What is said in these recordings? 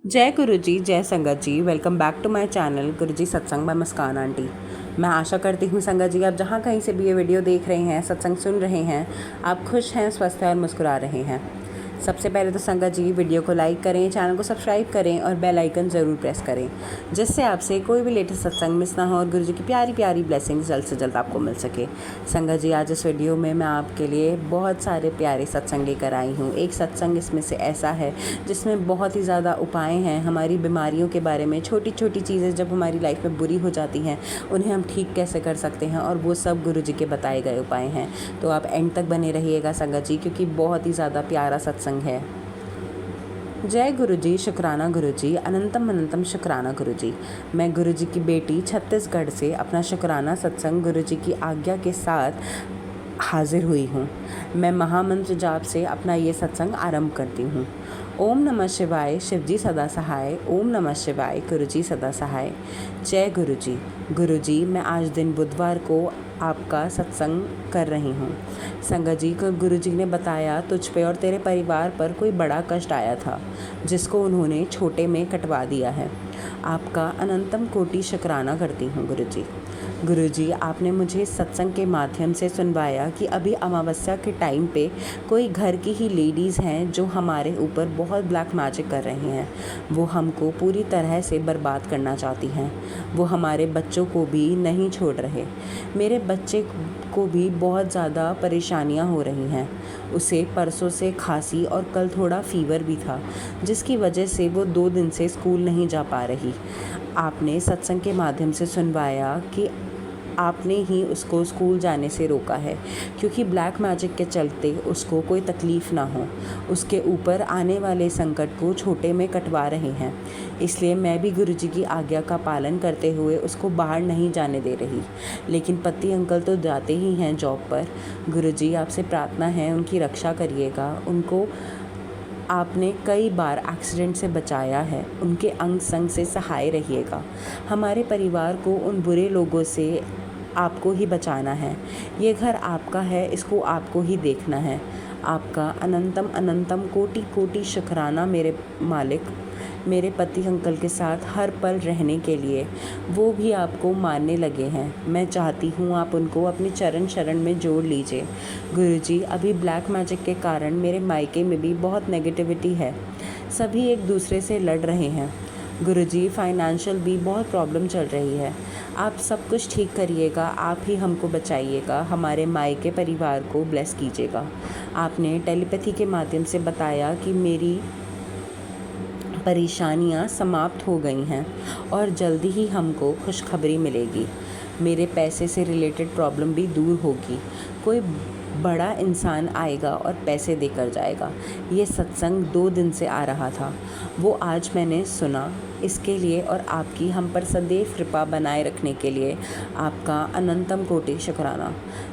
जय गुरु जी, जय संगत जी। Welcome back to my channel Guru ji सत्संग बाय मुस्कान आंटी। मैं आशा करती हूँ संगत जी आप जहाँ कहीं से भी ये वीडियो देख रहे हैं, सत्संग सुन रहे हैं, आप खुश हैं, स्वस्थ हैं और मुस्कुरा रहे हैं। सबसे पहले तो संगत जी वीडियो को लाइक करें, चैनल को सब्सक्राइब करें और बेल आइकन ज़रूर प्रेस करें, जिससे आपसे कोई भी लेटेस्ट सत्संग मिस ना हो और गुरु जी की प्यारी प्यारी ब्लेसिंग्स जल्द से जल्द आपको मिल सके। संगत जी आज इस वीडियो में मैं आपके लिए बहुत सारे प्यारे सत्संग लेकर आई हूँ। एक सत्संग इसमें से ऐसा है जिसमें बहुत ही ज़्यादा उपाय हैं हमारी बीमारियों के बारे में। छोटी छोटी चीज़ें जब हमारी लाइफ में बुरी हो जाती हैं उन्हें हम ठीक कैसे कर सकते हैं, और वो सब गुरु जी के बताए गए उपाय हैं। तो आप एंड तक बने रहिएगा संगत जी, क्योंकि बहुत ही ज़्यादा प्यारा सत्संग है। जय गुरु जी, शुक्राना गुरु जी, अनंतम अनंतम शुक्राना गुरु जी। मैं गुरु जी की बेटी छत्तीसगढ़ से अपना शुक्राना सत्संग गुरु जी की आज्ञा के साथ हाजिर हुई हूँ। मैं महामंत्र जाप से अपना ये सत्संग आरंभ करती हूँ। ओम नमः शिवाय, शिव जी सदा सहाय। ओम नमः शिवाय, गुरु जी सदा सहाय। जय गुरु जी। गुरु जी, मैं आज दिन बुधवार को आपका सत्संग कर रही हूँ। संगत जी को गुरु जी ने बताया तुझ पे और तेरे परिवार पर कोई बड़ा कष्ट आया था, जिसको उन्होंने छोटे में कटवा दिया है। आपका अनंतम कोटि शुक्राना करती हूँ गुरु जी। गुरु जी, आपने मुझे सत्संग के माध्यम से सुनवाया कि अभी अमावस्या के टाइम पे कोई घर की ही लेडीज़ हैं जो हमारे ऊपर बहुत ब्लैक मैजिक कर रही हैं। वो हमको पूरी तरह से बर्बाद करना चाहती हैं। वो हमारे बच्चों को भी नहीं छोड़ रहे। मेरे बच्चे को भी बहुत ज़्यादा परेशानियां हो रही हैं। उसे परसों से खांसी और कल थोड़ा फीवर भी था, जिसकी वजह से वो 2 दिन से स्कूल नहीं जा पा रही। आपने सत्संग के माध्यम से सुनवाया कि आपने ही उसको स्कूल जाने से रोका है, क्योंकि ब्लैक मैजिक के चलते उसको कोई तकलीफ़ ना हो। उसके ऊपर आने वाले संकट को छोटे में कटवा रहे हैं। इसलिए मैं भी गुरु जी की आज्ञा का पालन करते हुए उसको बाहर नहीं जाने दे रही। लेकिन पति अंकल तो जाते ही हैं जॉब पर। गुरु जी, आपसे प्रार्थना है उनकी रक्षा करिएगा। उनको आपने कई बार एक्सीडेंट से बचाया है, उनके अंग संग से सहाय रहिएगा। हमारे परिवार को उन बुरे लोगों से आपको ही बचाना है। ये घर आपका है, इसको आपको ही देखना है। आपका अनंतम अनंतम कोटि कोटि शुक्राना मेरे मालिक, मेरे पति अंकल के साथ हर पल रहने के लिए। वो भी आपको मानने लगे हैं। मैं चाहती हूँ आप उनको अपने चरण शरण में जोड़ लीजिए। गुरुजी, अभी ब्लैक मैजिक के कारण मेरे मायके में भी बहुत नेगेटिविटी है। सभी एक दूसरे से लड़ रहे हैं। गुरुजी, फाइनेंशियल भी बहुत प्रॉब्लम चल रही है। आप सब कुछ ठीक करिएगा, आप ही हमको बचाइएगा, हमारे मायके परिवार को ब्लेस कीजिएगा। आपने टेलीपैथी के माध्यम से बताया कि मेरी परेशानियां समाप्त हो गई हैं और जल्दी ही हमको खुशखबरी मिलेगी। मेरे पैसे से रिलेटेड प्रॉब्लम भी दूर होगी। कोई बड़ा इंसान आएगा और पैसे देकर जाएगा। ये सत्संग 2 दिन से आ रहा था, वो आज मैंने सुना। इसके लिए और आपकी हम पर सदैव कृपा बनाए रखने के लिए आपका अनंतम कोटि शुक्राना।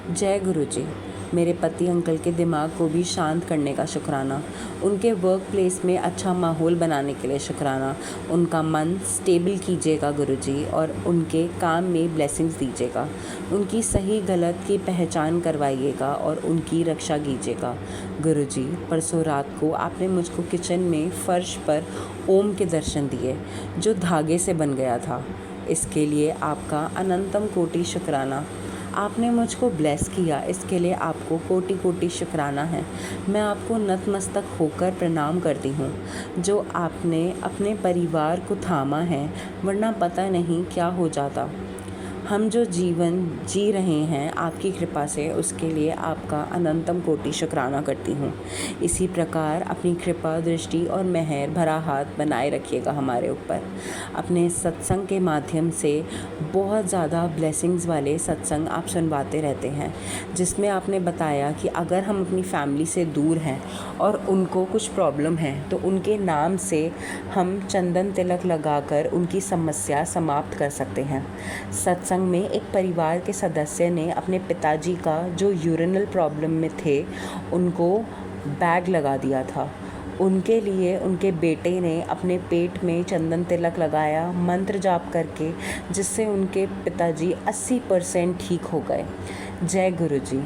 जय गुरु जी। मेरे पति अंकल के दिमाग को भी शांत करने का शुक्राना। उनके वर्क प्लेस में अच्छा माहौल बनाने के लिए शुक्राना। उनका मन स्टेबल कीजिएगा गुरुजी, और उनके काम में ब्लेसिंग्स दीजिएगा। उनकी सही गलत की पहचान करवाइएगा और उनकी रक्षा कीजिएगा। गुरुजी, परसों रात को आपने मुझको किचन में फ़र्श पर ओम के दर्शन दिए, जो धागे से बन गया था। इसके लिए आपका अनंतम कोटि शुक्राना। आपने मुझको ब्लेस किया, इसके लिए आपको कोटि कोटि शुक्राना है। मैं आपको नतमस्तक होकर प्रणाम करती हूँ, जो आपने अपने परिवार को थामा है, वरना पता नहीं क्या हो जाता। हम जो जीवन जी रहे हैं आपकी कृपा से, उसके लिए आपका अनंतम कोटि शुक्राना करती हूँ। इसी प्रकार अपनी कृपा, दृष्टि और मेहर भरा हाथ बनाए रखिएगा हमारे ऊपर। अपने सत्संग के माध्यम से बहुत ज़्यादा ब्लेसिंग्स वाले सत्संग आप सुनवाते रहते हैं, जिसमें आपने बताया कि अगर हम अपनी फैमिली से दूर हैं और उनको कुछ प्रॉब्लम है तो उनके नाम से हम चंदन तिलक लगाकर उनकी समस्या समाप्त कर सकते हैं। सत्संग में एक परिवार के सदस्य ने अपने पिताजी का, जो यूरिनल प्रॉब्लम में थे, उनको बैग लगा दिया था। उनके लिए उनके बेटे ने अपने पेट में चंदन तिलक लगाया मंत्र जाप करके, जिससे उनके पिताजी 80% ठीक हो गए। जय गुरु जी।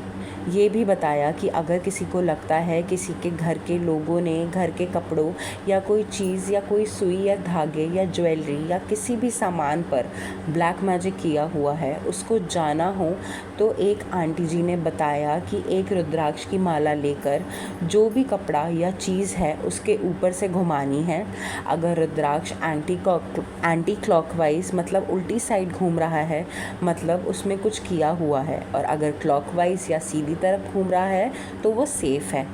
ये भी बताया कि अगर किसी को लगता है किसी के घर के लोगों ने घर के कपड़ों या कोई चीज़ या कोई सुई या धागे या ज्वेलरी या किसी भी सामान पर ब्लैक मैजिक किया हुआ है, उसको जाना हो तो एक आंटी जी ने बताया कि एक रुद्राक्ष की माला लेकर जो भी कपड़ा या चीज़ है उसके ऊपर से घुमानी है। अगर रुद्राक्ष एंटी क्लॉकवाइज मतलब उल्टी साइड घूम रहा है मतलब उसमें कुछ किया हुआ है, और अगर क्लॉकवाइज या सीधी तरफ घूम रहा है तो वो सेफ़ है।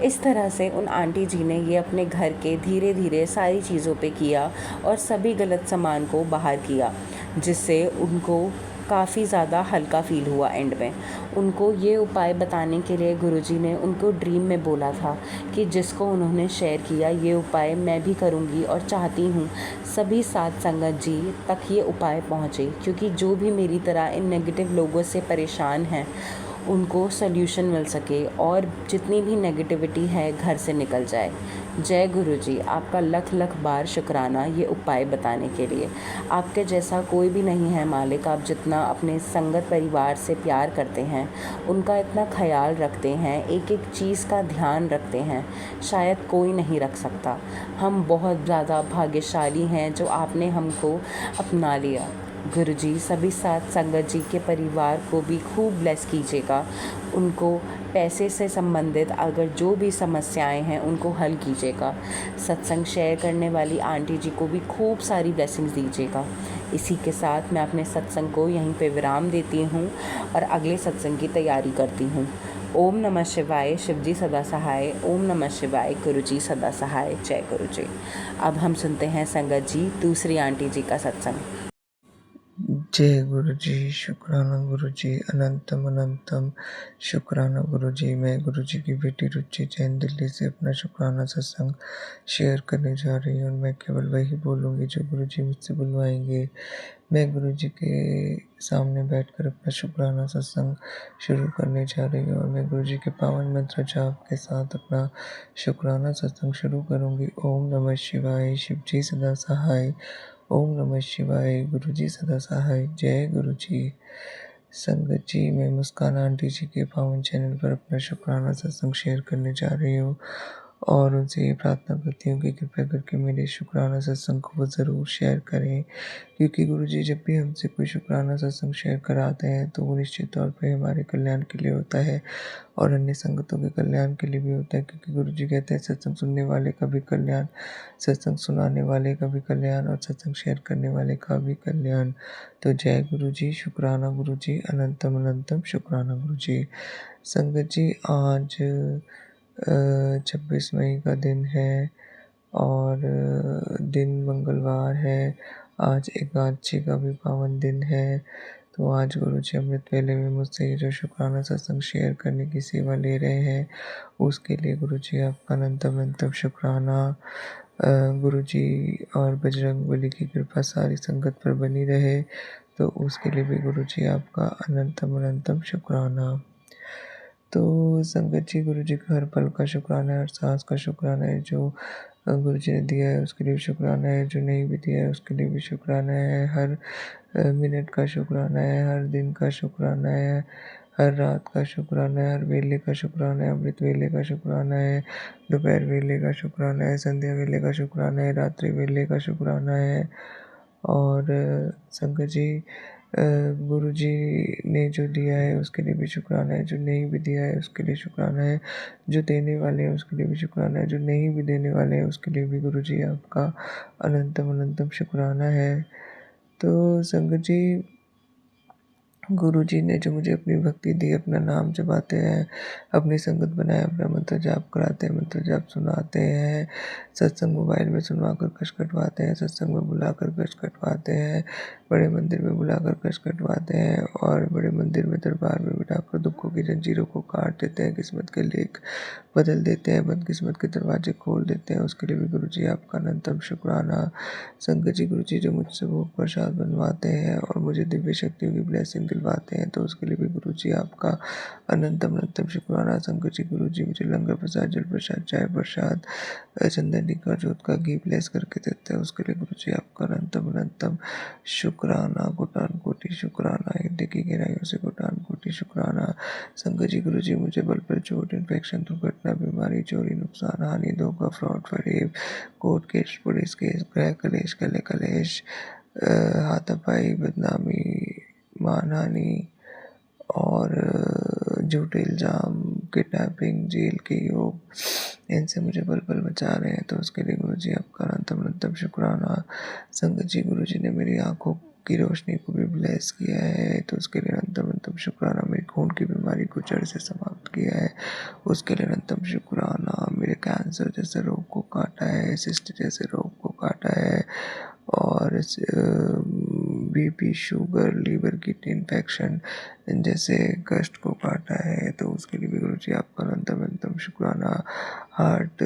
इस तरह से उन आंटी जी ने ये अपने घर के धीरे धीरे सारी चीज़ों पे किया और सभी गलत सामान को बाहर किया, जिससे उनको काफ़ी ज़्यादा हल्का फ़ील हुआ। एंड में उनको ये उपाय बताने के लिए गुरुजी ने उनको ड्रीम में बोला था कि जिसको उन्होंने शेयर किया ये उपाय मैं भी करूँगी और चाहती हूँ सभी साथ संगत जी तक ये उपाय पहुँचे, क्योंकि जो भी मेरी तरह इन नेगेटिव लोगों से परेशान हैं उनको सल्यूशन मिल सके और जितनी भी नेगेटिविटी है घर से निकल जाए। जय गुरु जी, आपका लख लख बार शुक्राना ये उपाय बताने के लिए। आपके जैसा कोई भी नहीं है मालिक, आप जितना अपने संगत परिवार से प्यार करते हैं, उनका इतना ख्याल रखते हैं, एक एक चीज़ का ध्यान रखते हैं, शायद कोई नहीं रख सकता। हम बहुत ज़्यादा भाग्यशाली हैं जो आपने हमको अपना लिया। गुरुजी सभी साथ संगत जी के परिवार को भी खूब ब्लेस कीजिएगा। उनको पैसे से संबंधित अगर जो भी समस्याएं हैं उनको हल कीजिएगा। सत्संग शेयर करने वाली आंटी जी को भी खूब सारी ब्लेसिंग्स दीजिएगा। इसी के साथ मैं अपने सत्संग को यहीं पे विराम देती हूँ और अगले सत्संग की तैयारी करती हूँ। ओम नमः शिवाय, शिवजी सदा सहाय। ओम नमः शिवाय, गुरुजी सदा सहाय। जय गुरुजी। अब हम सुनते हैं संगत जी दूसरी आंटी जी का सत्संग। जय गुरु जी, शुक्राना गुरु जी, अनंतम अनंतम शुक्राना गुरु जी। मैं गुरु जी की बेटी रुचि जैन दिल्ली से अपना शुक्राना सत्संग शेयर करने जा रही हूँ और मैं केवल वही बोलूँगी जो गुरु जी मुझसे बुलवाएंगे। मैं गुरु जी के सामने बैठकर अपना शुक्राना सत्संग शुरू करने जा रही हूँ और मैं गुरु जी के पावन मंत्र जाप के साथ अपना शुक्राना सत्संग शुरू करूँगी। ओम नमः शिवाय, शिव जी सदा सहाय। ओम नमः शिवाय, गुरु जी सदा सहाय। जय गुरु जी। संगत जी, मैं मुस्कान आंटी जी के पावन चैनल पर अपना शुक्राना सत्संग शेयर करने जा रही हूँ और उनसे ये प्रार्थना करती हूँ कि कृपया करके मेरे शुक्राना सत्संग को वो ज़रूर शेयर करें, क्योंकि गुरुजी जब भी हमसे कोई शुक्राना सत्संग शेयर कराते हैं तो वो निश्चित तौर पे हमारे कल्याण के लिए होता है और अन्य संगतों के कल्याण के लिए भी होता है, क्योंकि गुरुजी कहते हैं सत्संग सुनने वाले का भी कल्याण, सत्संग सुनाने वाले का भी कल्याण और सत्संग शेयर करने वाले का भी कल्याण। तो जय गुरु जी, शुक्राना गुरु जी, अनंतम अनंतम शुक्राना गुरु जी। संगत जी, आज 26 मई का दिन है और दिन मंगलवार है। आज एकादशी का भी पावन दिन है। तो आज गुरु जी अमृत वेले में मुझसे ये जो शुक्राना सत्संग शेयर करने की सेवा ले रहे हैं उसके लिए गुरु जी आपका अनंतम अनंतम शुक्राना। गुरु जी और बजरंगबली की कृपा सारी संगत पर बनी रहे, तो उसके लिए भी गुरु जी आपका अनंतम अनंतम शुक्राना। तो संगत जी, गुरु जी का हर पल का शुक्राना है, हर सांस का शुक्राना है। जो गुरु जी ने दिया है उसके लिए भी शुक्राना है, जो नहीं भी दिया है उसके लिए भी शुक्राना है। हर मिनट का शुक्राना है, हर दिन का शुक्राना है, हर रात का शुक्राना है, हर वेले का शुक्राना है, अमृत वेले का शुक्राना है, दोपहर वेले का शुक्राना है, संध्या वेले का शुक्राना है, रात्रि वेले का शुक्राना है। और संगत जी, गुरु जी ने जो दिया है उसके लिए भी शुक्राना है, जो नहीं भी दिया है उसके लिए शुक्राना है, जो देने वाले हैं उसके लिए भी शुक्राना है, जो नहीं भी देने वाले हैं उसके लिए भी गुरु जी आपका अनंतम अनंतम शुक्राना है। तो संगत जी, गुरु जी ने जो मुझे अपनी भक्ति दी, अपना नाम जपाते हैं, अपनी संगत बनाए, अपना मंत्र जाप कराते हैं, मंत्र जाप सुनाते हैं, सत्संग मोबाइल में सुनवा कर कष्ट कटवाते हैं, सत्संग में बुलाकर कष्ट कटवाते हैं, बड़े मंदिर में बुलाकर कष्ट कटवाते हैं और बड़े मंदिर में दरबार में बिठाकर दुखों की जंजीरों को काट देते हैं, किस्मत के लेख बदल देते हैं, बदकिस्मत के दरवाजे खोल देते हैं। उसके लिए भी गुरु जी आपका अनंतम शुक्राना। संगत जी, गुरु जी जो मुझसे भोग प्रसाद बनवाते हैं और मुझे दिव्य शक्तियों की ब्लेसिंग दिलवाते हैं, तो उसके लिए भी गुरु जी आपका अनंतम अनंतम शुक्राना। शंकर जी, गुरु जी मुझे लंगर प्रसाद, जल प्रसाद, चाय प्रसाद, चंदन टीका, जोत का घी ब्लेस करके देते हैं, उसके लिए गुरु जी आपका अनंतम अनंतम शुक्राना, कोटान कोटि शुक्राना। हृदय की गहराइयों से कोटान कोटि शुक्राना। शंकर जी, गुरु जी मुझे बल पर चोट, इन्फेक्शन, दुर्घटना, बीमारी, चोरी, नुकसान, हानि, धोखा, फ्रॉड, फरेब, कोर्ट केस, पुलिस केस, गृह कलेश, कले कलेश, हाथापाई, बदनामी, मानहानि और झूठे इल्ज़ाम, किडनैपिंग, जेल के योग, इनसे मुझे पल पल बचा रहे हैं, तो उसके लिए गुरु जी आपका अनंतम अनंतम शुक्राना। संगत जी, गुरु जी ने मेरी आंखों की रोशनी को भी ब्लेस किया है, तो उसके लिए अनंतम अनंतम शुक्राना। मेरी खून की बीमारी को जड़ से समाप्त किया है, उसके लिए अनंतम शुक्राना। मेरे कैंसर जैसे रोग को काटा है, सिस्ट जैसे रोग को काटा है, और BP, sugar, liver, kidney infection जैसे कष्ट को काटा है, तो उसके लिए भी गुरु जी आपका अनंतम अनंतम शुक्राना। हार्ट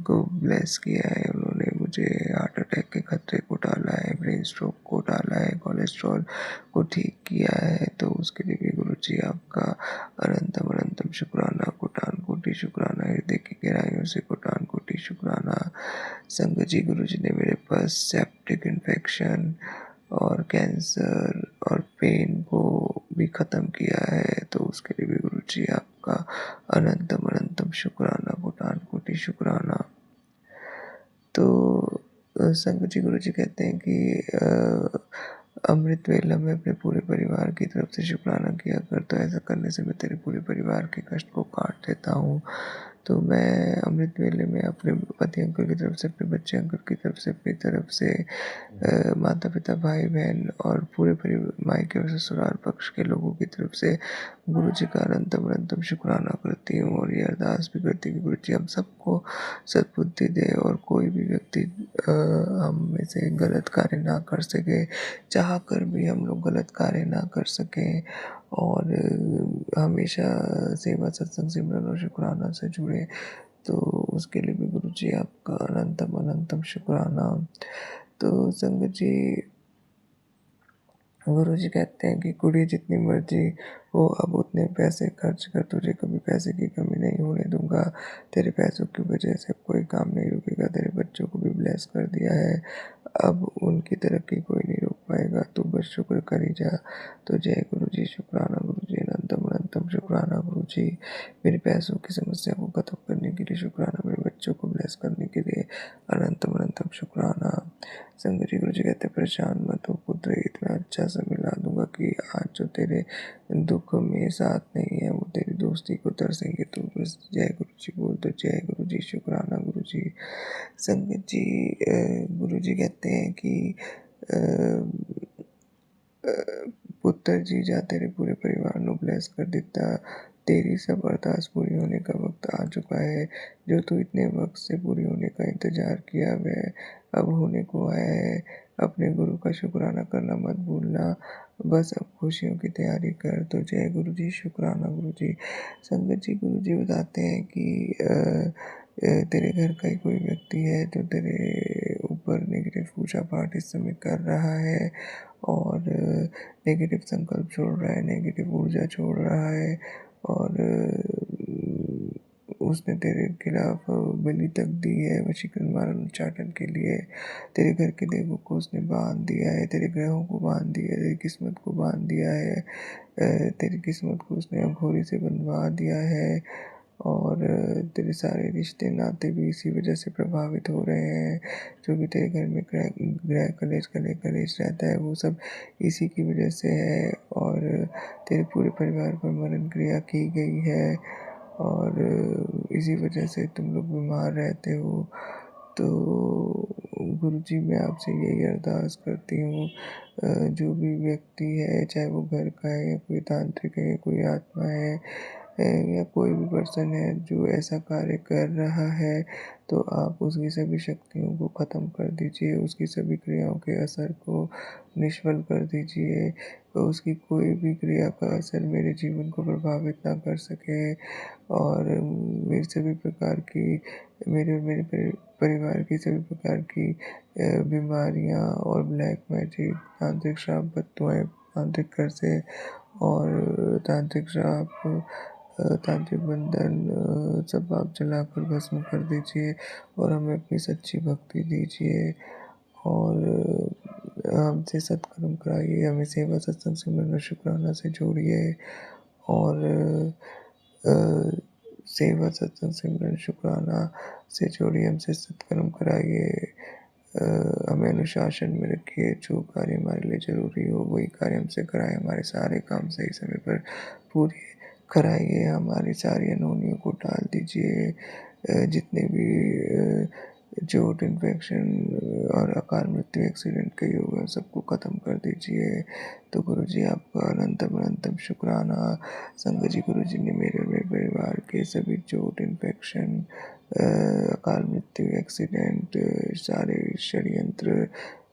को ब्लेस किया है उन्होंने, मुझे हार्ट अटैक के खतरे को टाला है, ब्रेन स्ट्रोक को टाला है, कोलेस्ट्रॉल को ठीक किया है, तो उसके लिए भी गुरु जी आपका अनंतम अनंतम शुक्राना, कोटान कोटि शुक्राना। हृदय की गहराइयों से कोटान कोटि शुक्राना। संगत जी, गुरु जी ने मेरे पास सेप्टिक इन्फेक्शन और कैंसर और पेन को भी ख़त्म किया है, तो उसके लिए भी गुरु जी आपका अनंतम अनंतम शुक्राना, कोटान कोटि शुक्राना। तो संगत जी, गुरु जी कहते हैं कि अमृत वेला में अपने पूरे परिवार की तरफ से शुक्राना किया कर, तो ऐसा करने से मैं तेरे पूरे परिवार के कष्ट को काट देता हूँ। तो मैं अमृत वेले में अपने पति अंकल की तरफ से, अपने बच्चे अंकल की तरफ से, अपनी तरफ से माता पिता, भाई बहन और पूरे मायके और ससुराल पक्ष के लोगों की तरफ से गुरु जी का अनंतम अनंतम शुक्राना करती हूँ, और ये अरदास भी करती हूँ कि गुरु जी हम सबको सद्बुद्धि दे, और कोई भी व्यक्ति हम में से गलत कार्य ना कर सके, चाह कर भी हम लोग गलत कार्य ना कर सकें, और हमेशा सेवा, सत्संग, सिमरन और शुक्राना से जुड़े, तो उसके लिए भी गुरु जी आपका अनंतम अनंतम शुक्राना। तो संगत जी, गुरु जी कहते हैं कि कुड़ी जितनी मर्जी हो, अब उतने पैसे खर्च कर, तुझे कभी पैसे की कमी नहीं होने दूंगा, तेरे पैसों की वजह से कोई काम नहीं रुकेगा, तेरे बच्चों को भी ब्लेस कर दिया है, अब उनकी तरक्की कोई नहीं रोक पाएगा, तू बस शुक्र करी जा। तो जय गुरु जी, शुक्राना गुरु जी, अनंतम अनंतम शुक्राना गुरु जी। मेरे पैसों की समस्या को खत्म करने के लिए शुक्राना, मेरे बच्चों को ब्लेस करने के लिए अनंतम अनंतम शुक्राना। संगत जी, गुरु जी कहते परेशान मत हो पुत्र, इतना अच्छा सा मिला दूंगा कि आज जो तेरे दुख में साथ नहीं है वो तेरी दोस्ती को तरसेंगे, तो बस जय गुरु जी बोल दो। जय गुरु जी, शुक्राना गुरु जी। संगत जी, गुरु जी कहते हैं कि पुत्र जी जा, तेरे पूरे परिवार ਨੂੰ ब्लेस कर दिता, तेरी सब अरदास पूरी होने का वक्त आ चुका है, जो तू इतने वक्त से पूरी होने का इंतजार किया वह अब होने को आया है। अपने गुरु का शुक्राना करना मत भूलना, बस अब खुशियों की तैयारी कर। तो जय गुरु जी, शुक्राना गुरु जी। संगत जी, गुरु जी बताते हैं कि तेरे घर का ही कोई व्यक्ति है जो तेरे ऊपर नेगेटिव पूजा पाठ इस समय कर रहा है, और नेगेटिव संकल्प छोड़ रहा है, नेगेटिव ऊर्जा छोड़ रहा है, और उसने तेरे खिलाफ बलि तक दी है, वशीकरण, मारण, उच्चाटन के लिए तेरे घर के देवों को उसने बांध दिया है, तेरे ग्रहों को बांध दिया है, तेरी किस्मत को बांध दिया है, तेरी किस्मत को उसने अघोरी से बंधवा दिया है, और तेरे सारे रिश्ते नाते भी इसी वजह से प्रभावित हो रहे हैं। जो भी तेरे घर में ग्रह कलेश, कले कलेश रहता है, वो सब इसी की वजह से है, और तेरे पूरे परिवार पर मरण क्रिया की गई है, और इसी वजह से तुम लोग बीमार रहते हो। तो गुरु जी, मैं आपसे यही अरदास करती हूँ, जो भी व्यक्ति है, चाहे वो घर का है या कोई तांत्रिक है या कोई आत्मा है, या कोई भी पर्सन है जो ऐसा कार्य कर रहा है, तो आप उसकी सभी शक्तियों को ख़त्म कर दीजिए, उसकी सभी क्रियाओं के असर को निष्फल कर दीजिए, तो उसकी कोई भी क्रिया का असर मेरे जीवन को प्रभावित ना कर सके, और मेरी सभी प्रकार की, मेरे और मेरे परिवार की सभी प्रकार की बीमारियां और ब्लैक मैजिक, तांत्रिक श्राप, बद्दुआएं तांत्रिक घर से और तांत्रिक श्राप, तांत्रिक बंधन सब आप जलाकर भस्म कर दीजिए और हमें अपनी सच्ची भक्ति दीजिए और हमसे सत्कर्म कराइए, हमें सेवा सत्संग सिमरन और शुक्राना से जोड़िए और सेवा सत्संग सिमरन शुक्राना से जोड़िए, हमसे सत्कर्म कराइए, हमें अनुशासन में रखिए, जो कार्य हमारे लिए ज़रूरी हो वही कार्य हमसे कराएं, हमारे सारे काम सही समय पर पूरे कराइए, हमारी सारी अनहोनियों को टाल दीजिए, जितने भी चोट इन्फेक्शन और अकाल मृत्यु एक्सीडेंट कई हो गए सबको ख़त्म कर दीजिए। तो गुरुजी आपका अनंतम अनंतम शुक्राना। संगत जी, गुरुजी ने मेरे और मेरे परिवार के सभी चोट इन्फेक्शन, अकाल मृत्यु एक्सीडेंट, सारे षड्यंत्र,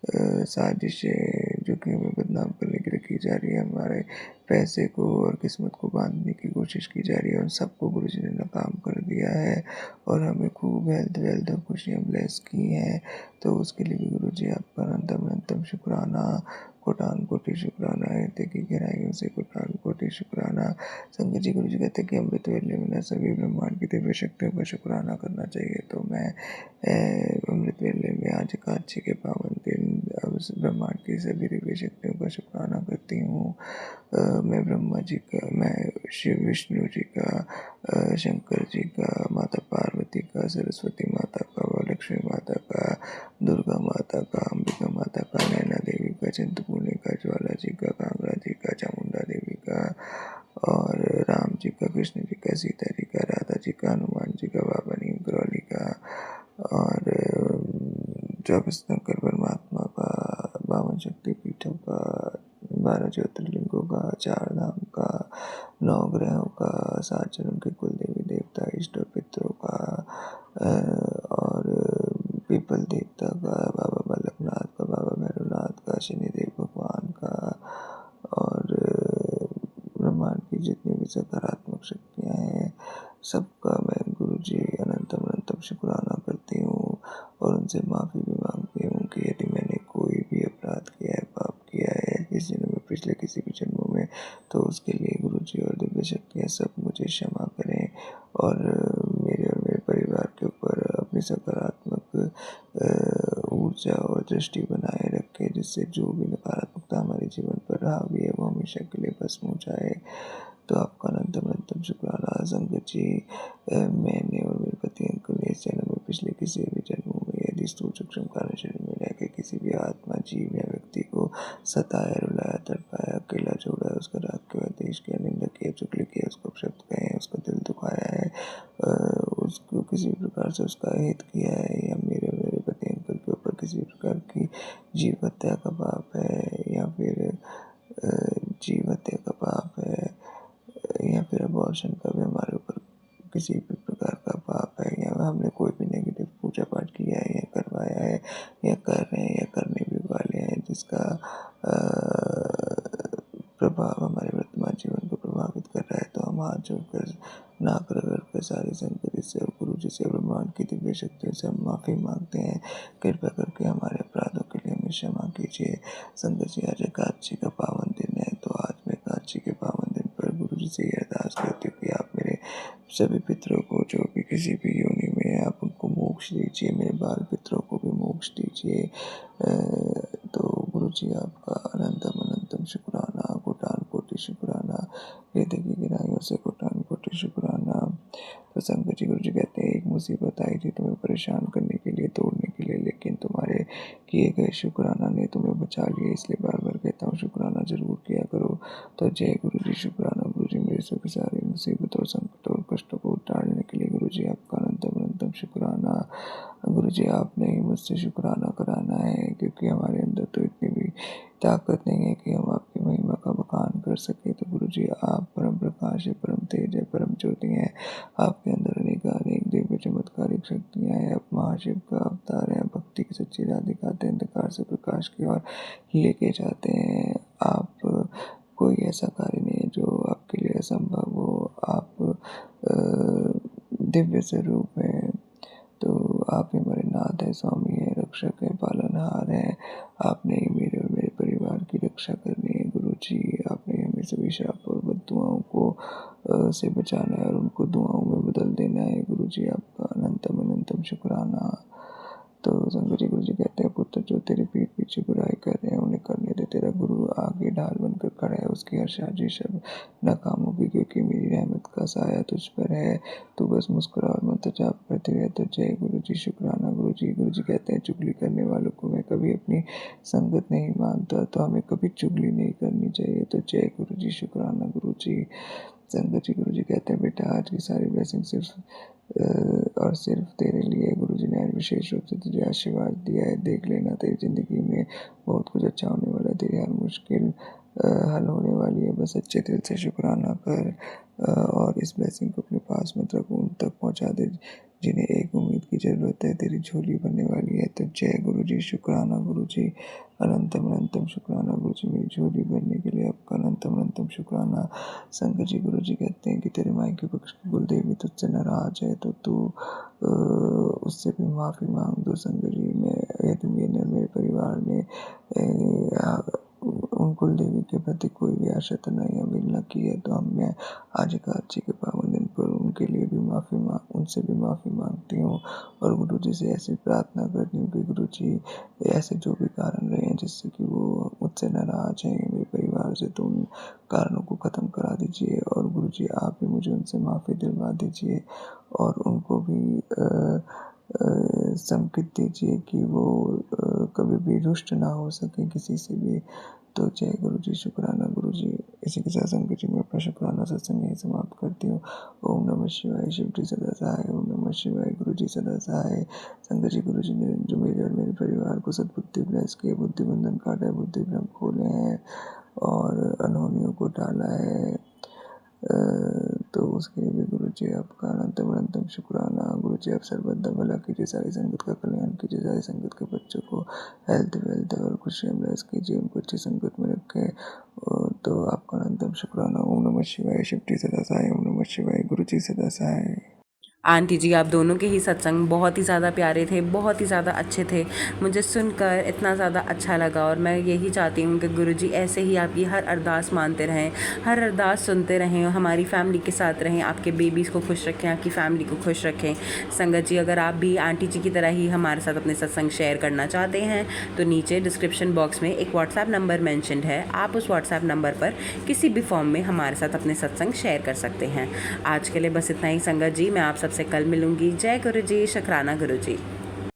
साजिशें जो कि हमें बदनाम करने के लिए की जा रही है, हमारे पैसे को और किस्मत को बांधने की कोशिश की जा रही है, उन सबको गुरुजी ने नाकाम कर दिया है और हमें खूब हेल्थ वेल्थ और खुशियाँ ब्लेस की हैं। तो उसके लिए भी गुरुजी आपका अनंतम अनंतम शुक्राना, कोटान कोटि शुक्राना है, की गहराइयों से कोटान कोटि शुक्राना। संगत जी, गुरुजी कहते हैं कि अमृत वेले में न सभी ब्रह्मांड की दिव्य शक्तियों का शुक्राना करना चाहिए। तो मैं अमृत वेले में आज एकादशी के पावन दिन उस ब्रह्मांड की सभी दिव्य शक्तियों का शुक्राना करती हूँ। मैं ब्रह्मा जी का, मैं शिव विष्णु जी का, शंकर जी का, माता पार्वती का, सरस्वती माता का, लक्ष्मी माता का, दुर्गा माता का, अंबिका माता का, नैना देवी का, चिंतपूर्णी का, ज्वाला जी का, कांगड़ा जी का, चामुंडा देवी का और राम जी का, कृष्ण जी का, सीता जी का, राधा जी का, हनुमान जी का, बाबा नीम करौली का और 24 शंकर परमात्मा का, 52 शक्तिपीठों का, 12 ज्योतिर्लिंगों का, 4 धाम का, 9 ग्रहों का, 7 जन्म के कुल देवी देवता इष्ट और पितरों का और पीपल देवता का, बाबा बालकनाथ का, बाबा भैरवनाथ का, शनिदेव भगवान का और ब्रह्मांड की जितनी भी सकारात्मक शक्तियाँ हैं सबका मैं गुरुजी अनंतम अनंतम शुक्राना करती हूँ और उनसे माफ़ी भी मांगती हूँ कि यदि मैंने कोई भी अपराध किया है, पाप किया है इस जन्म में, पिछले किसी भी जन्मों में, तो उसके लिए गुरुजी और दिव्य शक्तियाँ सब मुझे क्षमा करें और मेरे और मेरे परिवार के ऊपर अपनी सकारात्मक ऊर्जा और दृष्टि बनाए रखें, जिससे जो भी नकारात्मकता हमारे जीवन पर हावी है वो हमेशा के लिए भस्म हो जाए। तो आपका अनंतम अनंतम शुक्राना। संगत जी, मैंने और मेरे पति अंकल ने इस जन्म में, पिछले किसी भी जन्मों में यदि स्थूल सूक्ष्म कारण शरीर में रह के किसी भी आत्मा, जीव या व्यक्ति को सताया, रुलाया, तड़पाया, अकेला छोड़ा, उसका राग किया, देश किया, निंदा किया, चुगली किया, उसको अपशब्द कहे, उसका दिल दुखाया है, उसको किसी भी प्रकार से उसका हित किया है या मेरे और मेरे पति अंकल के ऊपर किसी भी प्रकार की जीव हत्या का पाप है या फिर जीव हत्या का पाप है या फिर अबॉर्शन का भी हमारे ऊपर किसी भी प्रकार का पाप है या हमने कोई भी नेगेटिव पूजा पाठ किया है या करवाया है या कर रहे हैं या करने भी वाले हैं, जिसका प्रभाव हमारे वर्तमान जीवन को प्रभावित कर रहा है, तो हम हाथ जोड़कर नाक रगड़ कर सारी संगति से और गुरु जी से, ब्रह्मांड की दिव्य शक्तियों से हम माफ़ी मांगते हैं। कृपया करके हमारे अपराधों के लिए हमें क्षमा कीजिए। संगत जी, आज एकादशी का पावन दिन है, तो आज मैं एकादशी के पावन दिन पर गुरु जी से ये अरदास करती हूँ कि आप मेरे सभी पितरों को, जो भी किसी भी योनि में है, आप उनको मोक्ष दीजिए, मेरे बाल पितरों को भी मोक्ष दीजिए। तो गुरु जी आपका अनंतम अनंतम शुक्राना, कोटान कोटि शुक्राना, हृदय की गहराइयों से कोटान कोटि शुक्राना। तो संगत जी, गुरु जी कहते हैं, एक मुसीबत आई थी तुम्हें परेशान करने के लिए, तोड़ने के लिए, लेकिन तुम्हारे किए गए शुक्राना ने तुम्हें बचा लिया, इसलिए बार बार कहता हूँ शुक्राना जरूर किया करो। तो जय गुरु जी, शुक्राना गुरु जी, मेरे सभी सारी मुसीबत और संकट और कष्टों को टालने के लिए गुरु जी आपका अनंतम अनंतम शुक्राना। गुरु जी, आपने ही मुझसे शुक्राना कराना है, क्योंकि हमारे अंदर तो इतनी भी ताकत नहीं है कि हम आपकी महिमा का बखान कर सके। तो गुरु जी, आप परम प्रकाश है, परम तेज है, परम ज्योति है, आपके अंदर अनेक दिव्य चमत्कारिक शक्तियाँ हैं, आप महाशिव का अवतार हैं, भक्ति की सच्ची राह दिखाते हैं, अंधकार से प्रकाश की ओर लेके जाते हैं। आप कोई ऐसा कार्य नहीं है जो आपके लिए असंभव हो, आप दिव्य स्वरूप हैं। तो आप ही हमारे नाथ है, स्वामी है, रक्षक है, पालनहार है। आपने ही मेरे और मेरे परिवार की रक्षा करनी है गुरु जी, आपने हमें सभी श्राप और बद्दुआओं को से बचाना है और उनको दुआओं में बदल देना है। गुरु जी आपका अनंतम अनंतम शुक्राना। तो संगत जी, गुरु जी कहते हैं, पुत्र जो तेरी पीठ पीछे बुराई कर रहे हैं उन्हें करने दे, तेरा गुरु आगे ढाल बनकर खड़ा है, उसकी हर साजिश अब नाकाम होगी, क्योंकि मेरी रहमत का साया तुझ पर है। तू बस मुस्कुरा और मंत्र जाप करते रहे। तो जय गुरु जी, शुक्राना गुरु जी। गुरु जी कहते हैं, चुगली करने वालों को मैं कभी अपनी संगत नहीं मानता, तो हमें कभी चुगली नहीं करनी चाहिए। तो जय गुरु जी, शुक्राना गुरु जी। संगत जी, गुरु जी कहते हैं, बेटा आज की सारी ब्लेसिंग और सिर्फ तेरे लिए गुरु जी ने आज विशेष रूप से तुझे आशीर्वाद दिया है। देख लेना, तेरी ज़िंदगी में बहुत कुछ अच्छा होने वाला है, तेरी हर मुश्किल हल होने वाली है। बस अच्छे दिल से शुक्राना कर और इस ब्लेसिंग को अपने पास मत रख, उन तक पहुंचा दे जिन्हें एक उम्मीद की ज़रूरत है। तेरी झोली बनने वाली है। तो जय गुरु जी, शुक्राना गुरु जी, अनंतम अनंतम शुक्राना गुरु जी, मेरी झोली बनने के लिए आपका अनंतम अनंतम शुक्राना। संगत जी, गुरु जी कहते हैं कि तेरे मायके पक्ष की कुल देवी तुझसे नाराज है, तो तू उससे भी माफ़ी मांग दो। संगत जी, मैं यदि मेरे परिवार ने उन कुल देवी के प्रति कोई भी आशा नहीं अवहेलना की है, तो मैं आज एकादशी के पावन दिन पर उनके लिए भी उनसे भी माफ़ी मांगती हूँ और गुरु जी से ऐसी प्रार्थना करती हूँ कि गुरु जी ऐसे जो भी कारण रहे हैं जिससे कि वो मुझसे नाराज हैं मेरे परिवार से, तो उन कारणों को ख़त्म करा दीजिए और गुरु जी आप भी मुझे उनसे माफ़ी दिलवा दीजिए और उनको भी संकेत दीजिए कि वो कभी भी रुष्ट ना हो सके किसी से भी। तो जय गुरु जी, शुक्राना गुरु जी। इसी के साथ संगत जी, मैं अपना शुक्राना सत्संग यही समाप्त करती हूँ। ओम नमः शिवाय, शिव जी सदा सहाय। ओम नमः शिवाय, गुरु जी सदा सहाय। संगत जी, गुरु जी ने जो मेरे और मेरे परिवार को सद्बुद्धि ब्लेस किए, बुद्धि बंधन काटा है, बुद्धि भ्रम खोले हैं और अनहोनियों को टाला है, तो उसके लिए भी गुरु जी आपका अनंतम अनंतम शुक्राना। गुरु जी आप सर्वदा भला कीजिए, सारी संगत का कल्याण कीजिए, सारी संगत के बच्चों को हेल्थ वेल्थ और खुशियाँ ब्लेस कीजिए, उनको अच्छी संगत में रखें। तो आपका अनंतम शुक्राना। ओम नमः शिवाय, शिव जी सदा सहाय। ओम नमः शिवाय, गुरु जी सदा सहाय। आंटी जी, आप दोनों के ही सत्संग बहुत ही ज़्यादा प्यारे थे, बहुत ही ज़्यादा अच्छे थे। मुझे सुनकर इतना ज़्यादा अच्छा लगा और मैं यही चाहती हूँ कि गुरुजी ऐसे ही आपकी हर अरदास मानते रहें, हर अरदास सुनते रहें, हमारी फैमिली के साथ रहें, आपके बेबीज़ को खुश रखें, आपकी फैमिली को खुश रखें। संगत जी, अगर आप भी आंटी जी की तरह ही हमारे साथ अपने सत्संग शेयर करना चाहते हैं तो नीचे डिस्क्रिप्शन बॉक्स में एक व्हाट्सएप नंबर मैंशनड है, आप उस व्हाट्सएप नंबर पर किसी भी फॉर्म में हमारे साथ अपने सत्संग शेयर कर सकते हैं। आज के लिए बस इतना ही संगत जी, मैं आप सबसे कल मिलूंगी। जय गुरु जी, शुक्राना गुरु जी।